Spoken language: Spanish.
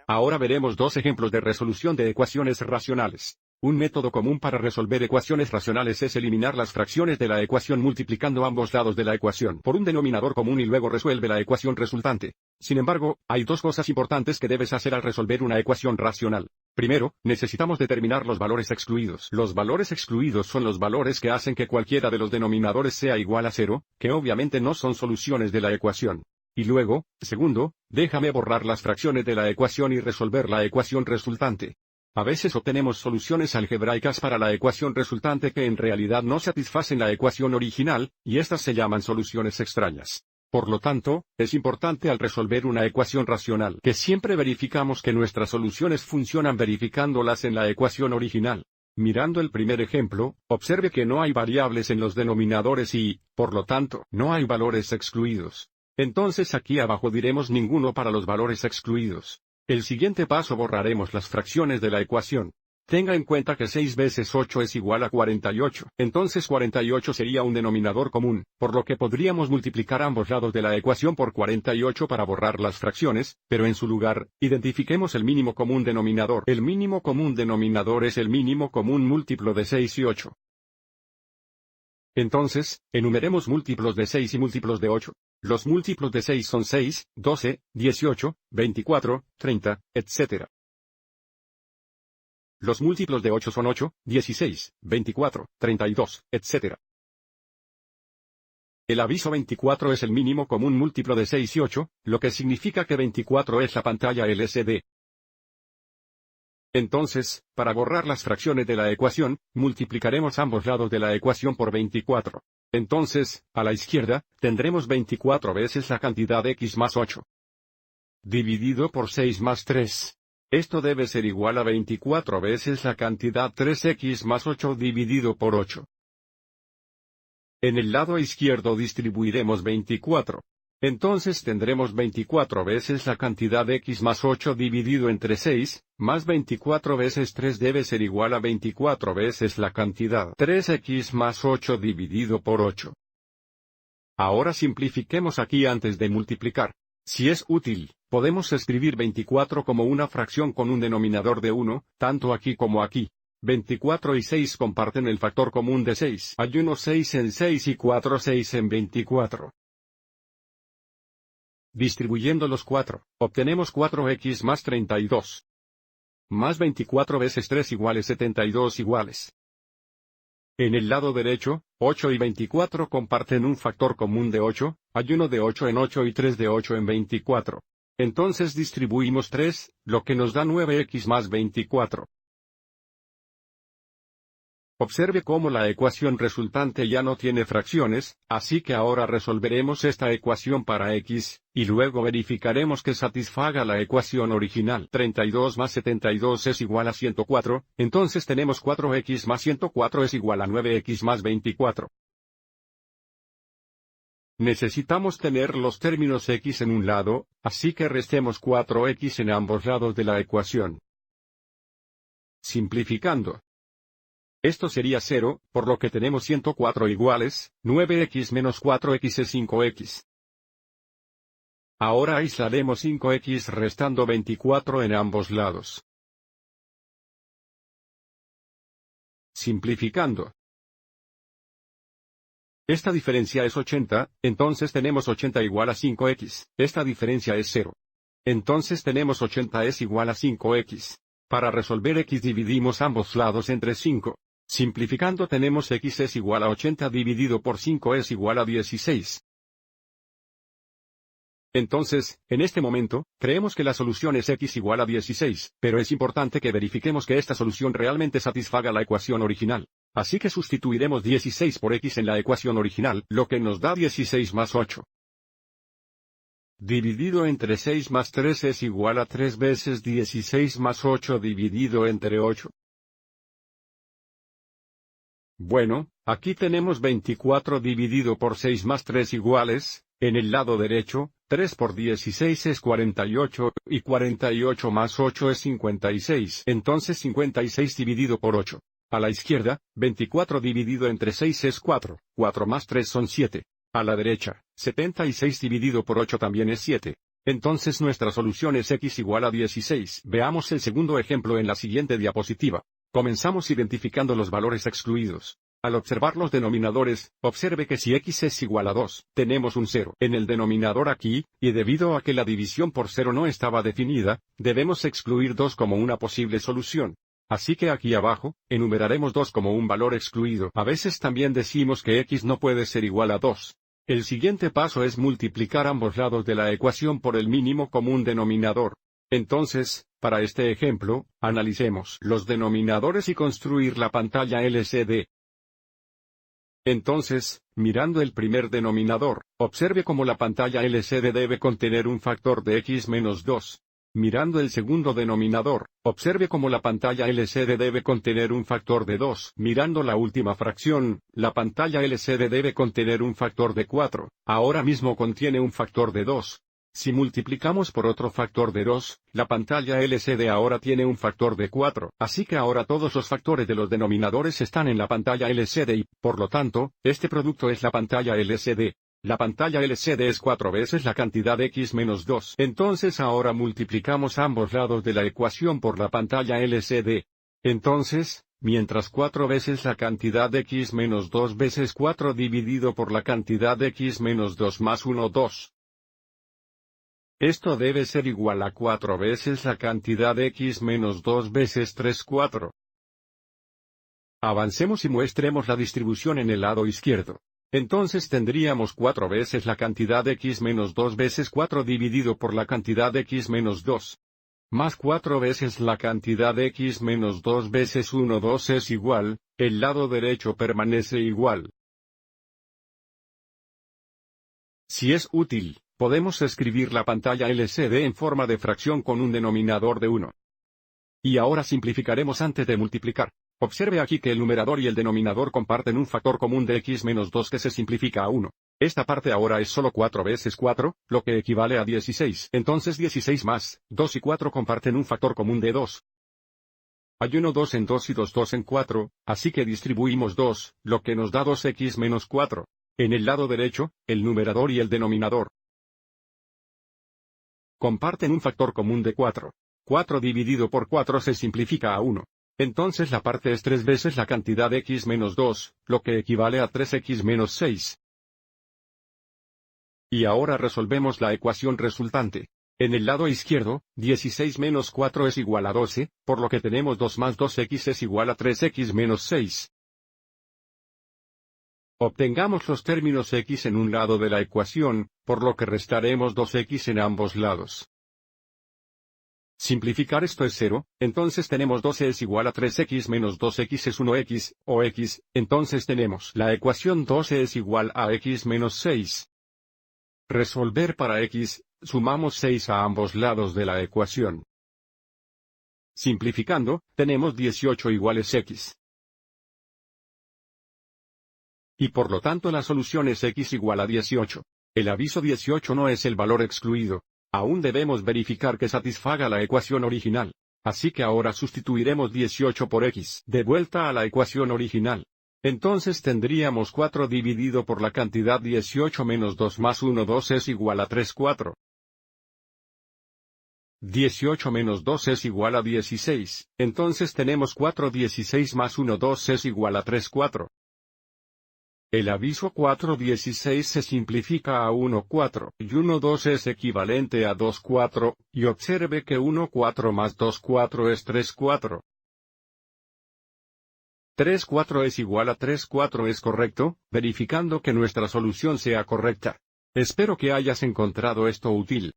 Ahora veremos dos ejemplos de resolución de ecuaciones racionales. Un método común para resolver ecuaciones racionales es eliminar las fracciones de la ecuación multiplicando ambos lados de la ecuación por un denominador común y luego resuelve la ecuación resultante. Sin embargo, hay dos cosas importantes que debes hacer al resolver una ecuación racional. Primero, necesitamos determinar los valores excluidos. Los valores excluidos son los valores que hacen que cualquiera de los denominadores sea igual a cero, que obviamente no son soluciones de la ecuación. Y luego, segundo, déjame borrar las fracciones de la ecuación y resolver la ecuación resultante. A veces obtenemos soluciones algebraicas para la ecuación resultante que en realidad no satisfacen la ecuación original, y estas se llaman soluciones extrañas. Por lo tanto, es importante al resolver una ecuación racional que siempre verificamos que nuestras soluciones funcionan verificándolas en la ecuación original. Mirando el primer ejemplo, observe que no hay variables en los denominadores y, por lo tanto, no hay valores excluidos. Entonces aquí abajo diremos ninguno para los valores excluidos. El siguiente paso borraremos las fracciones de la ecuación. Tenga en cuenta que 6 veces 8 es igual a 48. Entonces 48 sería un denominador común, por lo que podríamos multiplicar ambos lados de la ecuación por 48 para borrar las fracciones, pero en su lugar, identifiquemos el mínimo común denominador. El mínimo común denominador es el mínimo común múltiplo de 6 y 8. Entonces, enumeremos múltiplos de 6 y múltiplos de 8. Los múltiplos de 6 son 6, 12, 18, 24, 30, etc. Los múltiplos de 8 son 8, 16, 24, 32, etc. El aviso 24 es el mínimo común múltiplo de 6 y 8, lo que significa que 24 es la pantalla LCD. Entonces, para borrar las fracciones de la ecuación, multiplicaremos ambos lados de la ecuación por 24. Entonces, a la izquierda, tendremos 24 veces la cantidad x más 8. Dividido por 6 más 3. Esto debe ser igual a 24 veces la cantidad 3x más 8 dividido por 8. En el lado izquierdo distribuiremos 24. Entonces tendremos 24 veces la cantidad x más 8 dividido entre 6, más 24 veces 3 debe ser igual a 24 veces la cantidad 3x más 8 dividido por 8. Ahora simplifiquemos aquí antes de multiplicar. Si es útil, podemos escribir 24 como una fracción con un denominador de 1, tanto aquí como aquí. 24 y 6 comparten el factor común de 6. Hay 1 6 en 6 y 4 6 en 24. Distribuyendo los 4, obtenemos 4x más 32. Más 24 veces 3 iguales 72 iguales. En el lado derecho, 8 y 24 comparten un factor común de 8, hay 1 de 8 en 8 y 3 de 8 en 24. Entonces distribuimos 3, lo que nos da 9x más 24. Observe cómo la ecuación resultante ya no tiene fracciones, así que ahora resolveremos esta ecuación para x, y luego verificaremos que satisfaga la ecuación original. 32 más 72 es igual a 104, entonces tenemos 4x más 104 es igual a 9x más 24. Necesitamos tener los términos x en un lado, así que restemos 4x en ambos lados de la ecuación. Simplificando. Esto sería 0, por lo que tenemos 104 iguales, 9x menos 4x es 5x. Ahora aislaremos 5x restando 24 en ambos lados. Simplificando. Esta diferencia es 80, entonces tenemos 80 igual a 5x. Esta diferencia es 0. Entonces tenemos 80 es igual a 5x. Para resolver x dividimos ambos lados entre 5. Simplificando tenemos x es igual a 80 dividido por 5 es igual a 16. Entonces, en este momento, creemos que la solución es x igual a 16, pero es importante que verifiquemos que esta solución realmente satisfaga la ecuación original. Así que sustituiremos 16 por x en la ecuación original, lo que nos da 16 más 8. Dividido entre 6 más 3 es igual a 3 veces 16 más 8 dividido entre 8. Bueno, aquí tenemos 24 dividido por 6 más 3 iguales, en el lado derecho, 3 por 16 es 48, y 48 más 8 es 56. Entonces 56 dividido por 8. A la izquierda, 24 dividido entre 6 es 4, 4 más 3 son 7. A la derecha, 76 dividido por 8 también es 7. Entonces nuestra solución es x igual a 16. Veamos el segundo ejemplo en la siguiente diapositiva. Comenzamos identificando los valores excluidos. Al observar los denominadores, observe que si x es igual a 2, tenemos un 0 en el denominador aquí, y debido a que la división por 0 no estaba definida, debemos excluir 2 como una posible solución. Así que aquí abajo, enumeraremos 2 como un valor excluido. A veces también decimos que x no puede ser igual a 2. El siguiente paso es multiplicar ambos lados de la ecuación por el mínimo común denominador. Entonces, para este ejemplo, analicemos los denominadores y construir la pantalla LCD. Entonces, mirando el primer denominador, observe cómo la pantalla LCD debe contener un factor de x menos 2. Mirando el segundo denominador, observe cómo la pantalla LCD debe contener un factor de 2. Mirando la última fracción, la pantalla LCD debe contener un factor de 4. Ahora mismo contiene un factor de 2. Si multiplicamos por otro factor de 2, la pantalla LCD ahora tiene un factor de 4. Así que ahora todos los factores de los denominadores están en la pantalla LCD y, por lo tanto, este producto es la pantalla LCD. La pantalla LCD es 4 veces la cantidad x menos 2. Entonces ahora multiplicamos ambos lados de la ecuación por la pantalla LCD. Entonces, mientras 4 veces la cantidad x menos 2 veces 4 dividido por la cantidad x menos 2 más 1 2. Esto debe ser igual a 4 veces la cantidad x menos 2 veces 3 4. Avancemos y muestremos la distribución en el lado izquierdo. Entonces tendríamos 4 veces la cantidad x menos 2 veces 4 dividido por la cantidad x menos 2. Más 4 veces la cantidad x menos 2 veces 1 2 es igual, el lado derecho permanece igual. Si es útil, podemos escribir la pantalla LCD en forma de fracción con un denominador de 1. Y ahora simplificaremos antes de multiplicar. Observe aquí que el numerador y el denominador comparten un factor común de x menos 2 que se simplifica a 1. Esta parte ahora es solo 4 veces 4, lo que equivale a 16. Entonces 16 más 2 y 4 comparten un factor común de 2. Hay 1 2 en 2 y 2 2 en 4, así que distribuimos 2, lo que nos da 2x menos 4. En el lado derecho, el numerador y el denominador comparten un factor común de 4. 4 dividido por 4 se simplifica a 1. Entonces la parte es 3 veces la cantidad x menos 2, lo que equivale a 3x menos 6. Y ahora resolvemos la ecuación resultante. En el lado izquierdo, 16 menos 4 es igual a 12, por lo que tenemos 2 más 2x es igual a 3x menos 6. Obtengamos los términos x en un lado de la ecuación, por lo que restaremos 2x en ambos lados. Simplificar esto es 0, entonces tenemos 12 es igual a 3x menos 2x es 1x, o x, entonces tenemos la ecuación 12 es igual a x menos 6. Resolver para x, sumamos 6 a ambos lados de la ecuación. Simplificando, tenemos 18 iguales x. Y por lo tanto la solución es x igual a 18. El aviso 18 no es el valor excluido. Aún debemos verificar que satisfaga la ecuación original. Así que ahora sustituiremos 18 por x. De vuelta a la ecuación original. Entonces tendríamos 4 dividido por la cantidad 18 menos 2 más 1 2 es igual a 3 4. 18 menos 2 es igual a 16. Entonces tenemos 4 16 más 1 2 es igual a 3 4. El aviso 4 16 se simplifica a 1 4, y 1 2 es equivalente a 2 4, y observe que 1 4 más 2 4 es 3 4. 3 4 es igual a 3 4 es correcto, verificando que nuestra solución sea correcta. Espero que hayas encontrado esto útil.